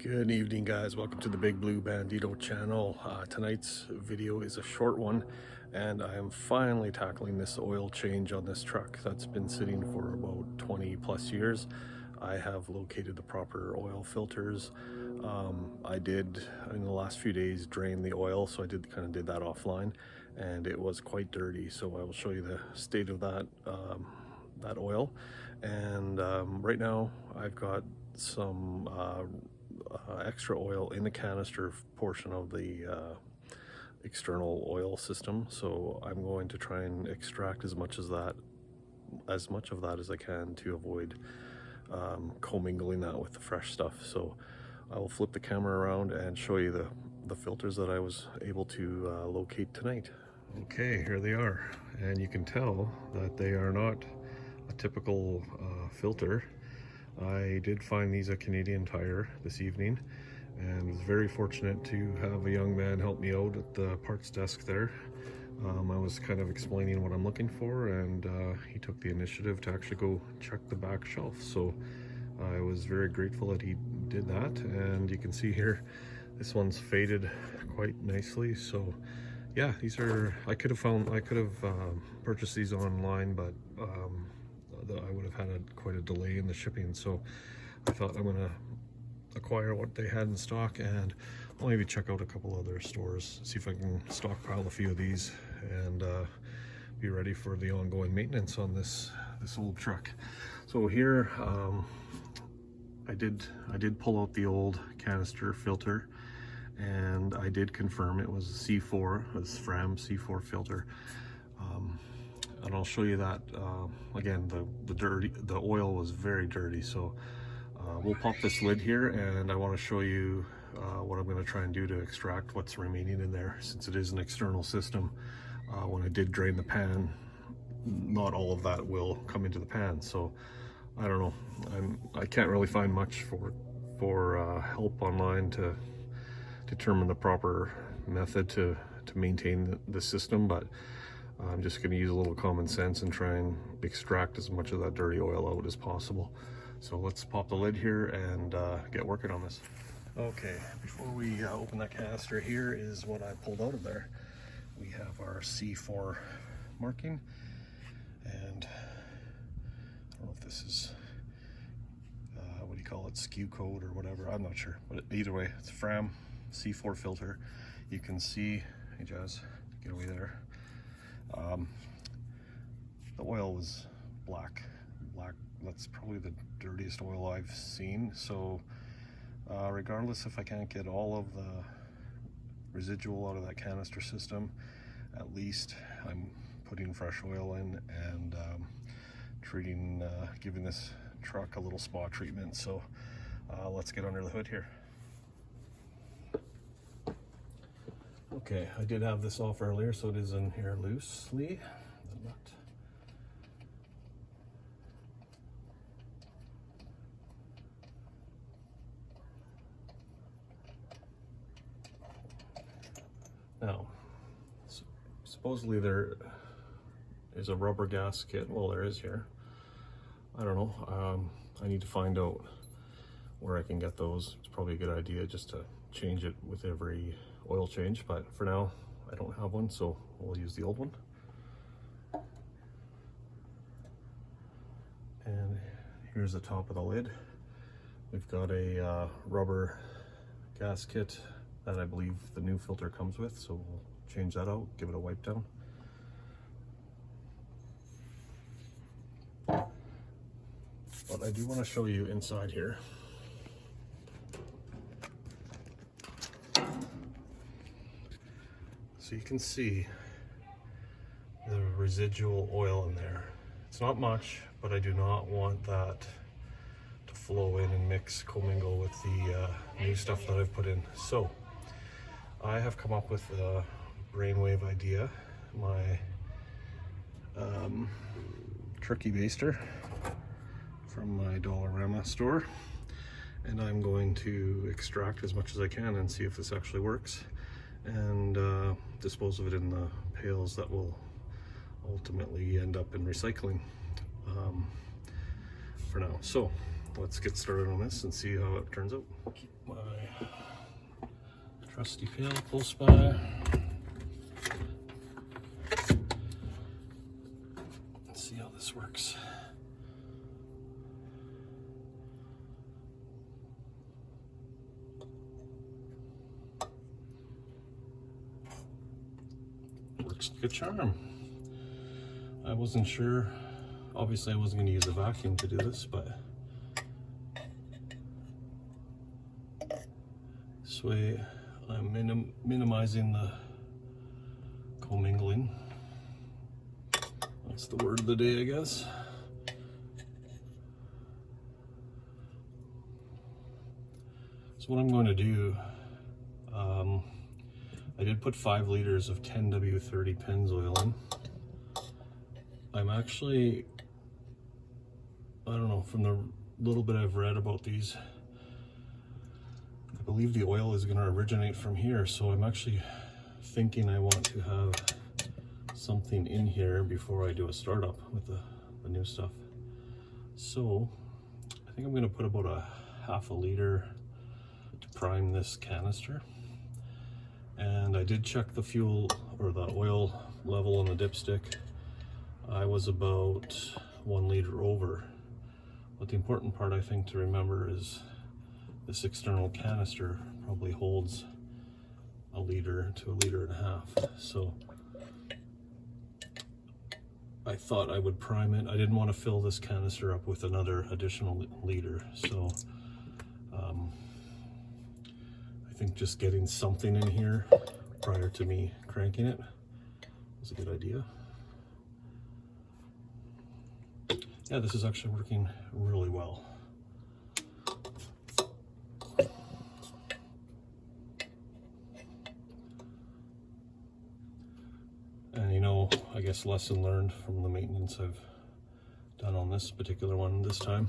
Good evening, guys. Welcome to the Big Blue Bandito channel. Tonight's video is a short one, and I am finally tackling this oil change on this truck that's been sitting for about 20 plus years. I have located the proper oil filters. I did, in the last few days, drain the oil, so I did that offline, and it was quite dirty. So I will show you the state of that that oil. And right now I've got some extra oil in the canister portion of the external oil system, so I'm going to try and extract as much of that as I can to avoid commingling that with the fresh stuff. So I will flip the camera around and show you the filters that I was able to locate tonight. Okay, here they are, and you can tell that they are not a typical filter. I did find these at Canadian Tire this evening, and was very fortunate to have a young man help me out at the parts desk there. I was kind of explaining what I'm looking for, and he took the initiative to actually go check the back shelf. So I was very grateful that he did that, and you can see here this one's faded quite nicely. So yeah, these are, I could have purchased these online, but I would have had quite a delay in the shipping. So I thought I'm gonna acquire what they had in stock, and I'll maybe check out a couple other stores, see if I can stockpile a few of these and be ready for the ongoing maintenance on this old truck. So here I did pull out the old canister filter, and I did confirm it was a C4, this Fram C4 filter. And I'll show you that again. The oil was very dirty, so we'll pop this lid here, and I want to show you what I'm going to try and do to extract what's remaining in there, since it is an external system. When I did drain the pan, not all of that will come into the pan, so I don't know. I can't really find much for help online to determine the proper method to maintain the system, but I'm just going to use a little common sense and try and extract as much of that dirty oil out as possible. So let's pop the lid here and get working on this. Okay, before we open that canister, here is what I pulled out of there. We have our C4 marking, and I don't know if this is, what do you call it, SKU code or whatever, I'm not sure. But either way, it's a Fram C4 filter. You can see, hey Jazz, get away there. The oil was black. That's probably the dirtiest oil I've seen. So regardless if I can't get all of the residual out of that canister system, at least I'm putting fresh oil in and giving this truck a little spa treatment. So let's get under the hood here. Okay, I did have this off earlier, so it is in here loosely. The nut. Now, supposedly there is a rubber gasket. Well, there is here. I don't know. I need to find out where I can get those. It's probably a good idea just to change it with every oil change, but for now I don't have one, so we'll use the old one. And here's the top of the lid. We've got a rubber gasket that I believe the new filter comes with, so we'll change that out, give it a wipe down. But I do want to show you inside here. So you can see the residual oil in there. It's not much, but I do not want that to flow in and commingle with the new stuff that I've put in. So I have come up with a brainwave idea, my turkey baster from my Dollarama store, and I'm going to extract as much as I can and see if this actually works, and dispose of it in the pails that will ultimately end up in recycling for now. So let's get started on this and see how it turns out. my trusty pail close by. Let's see how this works. Works like a charm. I wasn't sure. Obviously I wasn't going to use a vacuum to do this, but this way I'm minimizing the commingling. That's the word of the day, I guess. So what I'm going to do, I did put 5 liters of 10W30 Pennzoil in. I'm actually, I don't know, from the little bit I've read about these, I believe the oil is going to originate from here, so I'm actually thinking I want to have something in here before I do a startup with the new stuff. So I think I'm going to put about a half a liter to prime this canister. And I did check the fuel or the oil level on the dipstick. I was about 1 liter over. But the important part I think to remember is this external canister probably holds a liter to a liter and a half. So I thought I would prime it. I didn't want to fill this canister up with another additional liter. So I think just getting something in here prior to me cranking it was a good idea. Yeah, this is actually working really well. And you know, I guess lesson learned from the maintenance I've done on this particular one this time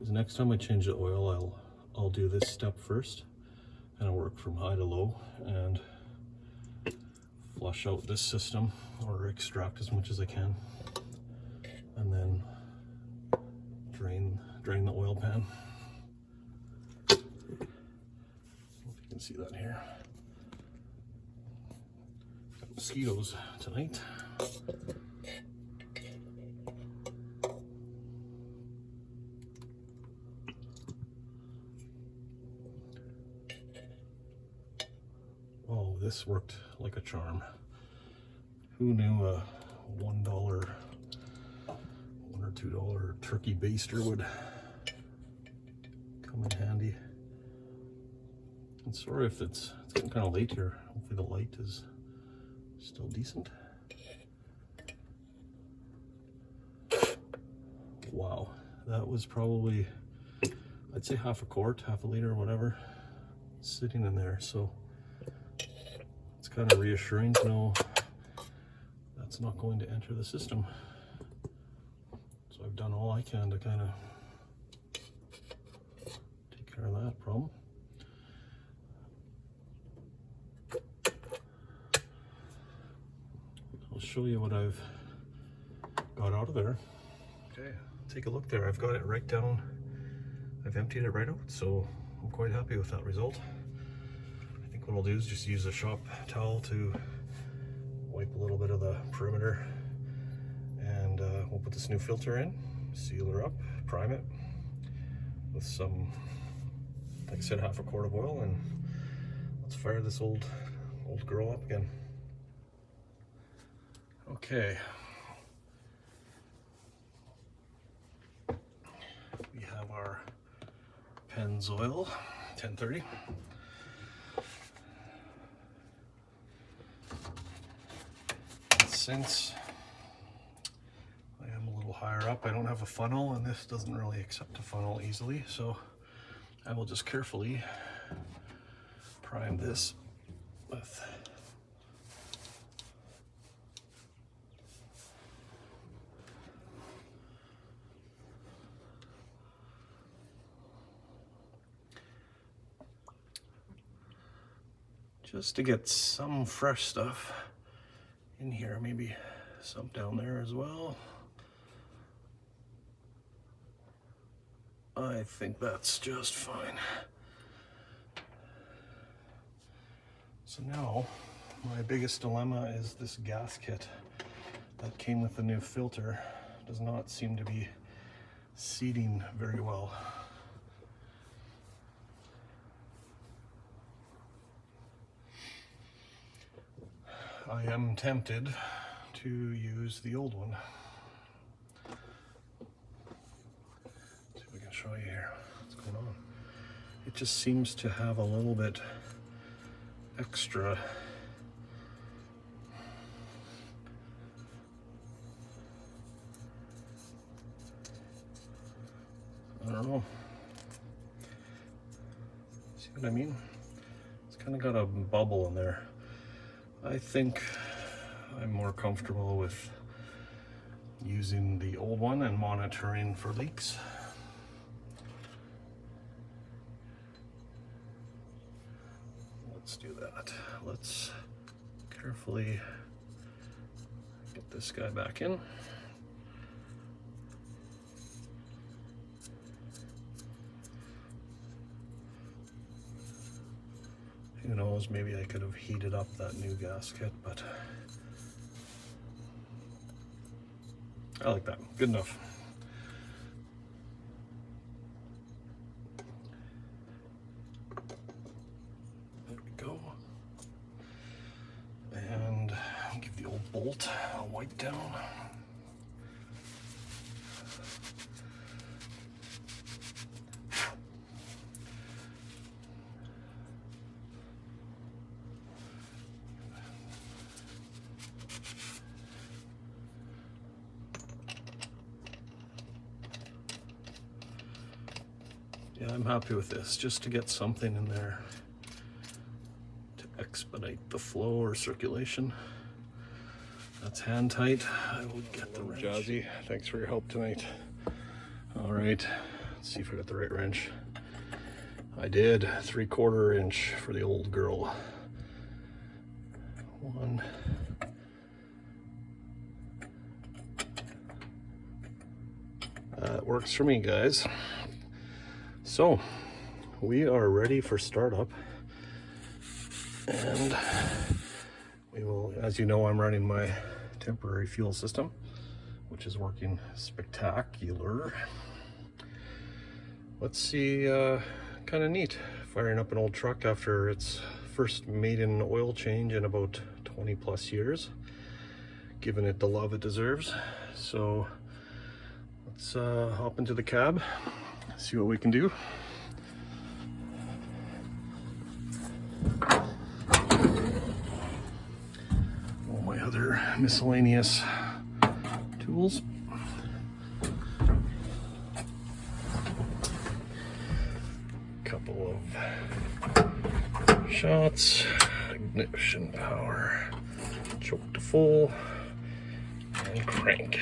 is next time I change the oil, I'll do this step first. And I'll work from high to low and flush out this system or extract as much as I can, and then drain the oil pan. I don't know if you can see that here. Got mosquitoes tonight. Oh, this worked like a charm. Who knew a $1 or $2 turkey baster would come in handy? And sorry if it's getting kind of late here. Hopefully the light is still decent. Wow, that was probably, I'd say half a quart, half a liter, whatever, sitting in there. So it's kind of reassuring to know that's not going to enter the system. So I've done all I can to kind of take care of that problem. I'll show you what I've got out of there. Okay, take a look there. I've got it right down. I've emptied it right out, so I'm quite happy with that result. I think what I'll do is just use a shop towel to wipe a little bit of the perimeter, and we'll put this new filter in, seal her up, prime it with some, like I said, half a quart of oil, and let's fire this old girl up again. Okay. We have our Pennzoil 1030. Since I am a little higher up, I don't have a funnel, and this doesn't really accept a funnel easily, so I will just carefully prime this with just to get some fresh stuff in here, maybe some down there as well. I think that's just fine. So now my biggest dilemma is this gas kit that came with the new filter does not seem to be seating very well. I am tempted to use the old one. See if we can show you here what's going on. It just seems to have a little bit extra I don't know. See what I mean? It's kind of got a bubble in there. I think I'm more comfortable with using the old one and monitoring for leaks. Let's do that. Let's carefully get this guy back in. Who knows, maybe I could have heated up that new gasket, but I like that. Good enough. There we go. And I'll give the old bolt a wipe down. Yeah, I'm happy with this, just to get something in there to expedite the flow or circulation. That's hand tight. I will get the wrench. Jazzy, thanks for your help tonight. All right, let's see if I got the right wrench. I did, 3/4 inch for the old girl. One. That works for me, guys. So we are ready for startup, and we will, as you know, I'm running my temporary fuel system, which is working spectacular. Let's see, kind of neat firing up an old truck after its first maiden oil change in about 20 plus years, giving it the love it deserves. So let's hop into the cab, see what we can do. All my other miscellaneous tools. Couple of shots, ignition power, choke to full, and crank.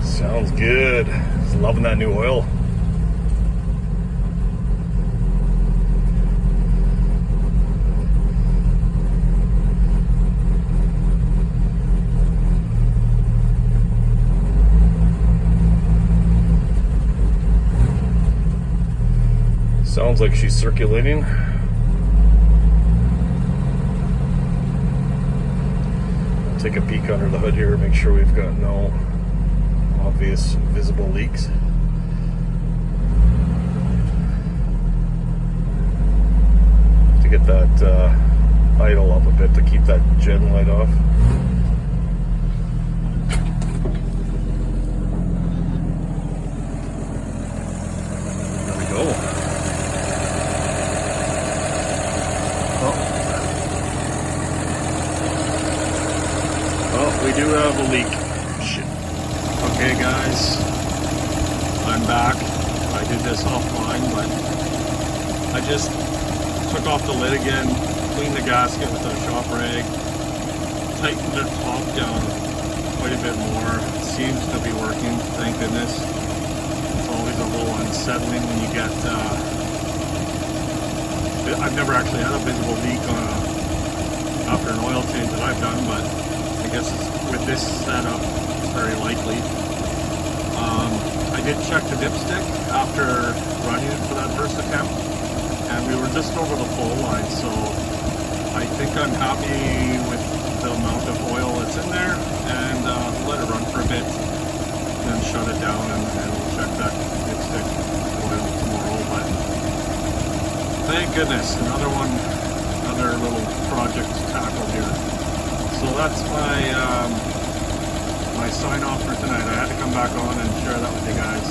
Sounds good. Just loving that new oil. Sounds like she's circulating. I'll take a peek under the hood here, make sure we've got no obvious visible leaks. To get that idle up a bit to keep that gen light off. There we go. Oh, we do have a leak. Shit. Okay guys, I'm back. I did this offline, but I just took off the lid again, cleaned the gasket with a shop rag, tightened the top down quite a bit more. It seems to be working, thank goodness. It's always a little unsettling when you get, I've never actually had a visible leak after an oil change that I've done, but I guess with this setup, it's very likely. I did check the dipstick after running it for that first attempt, and we were just over the flow line, so I think I'm happy with the amount of oil that's in there, and let it run for a bit, then shut it down, and we'll check that dipstick oil tomorrow. But thank goodness, another little project to tackle here. So that's my sign off for tonight. I had to come back on and share that with you guys.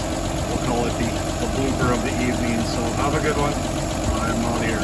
We'll call it the blooper of the evening. So have a good one. I'm out here.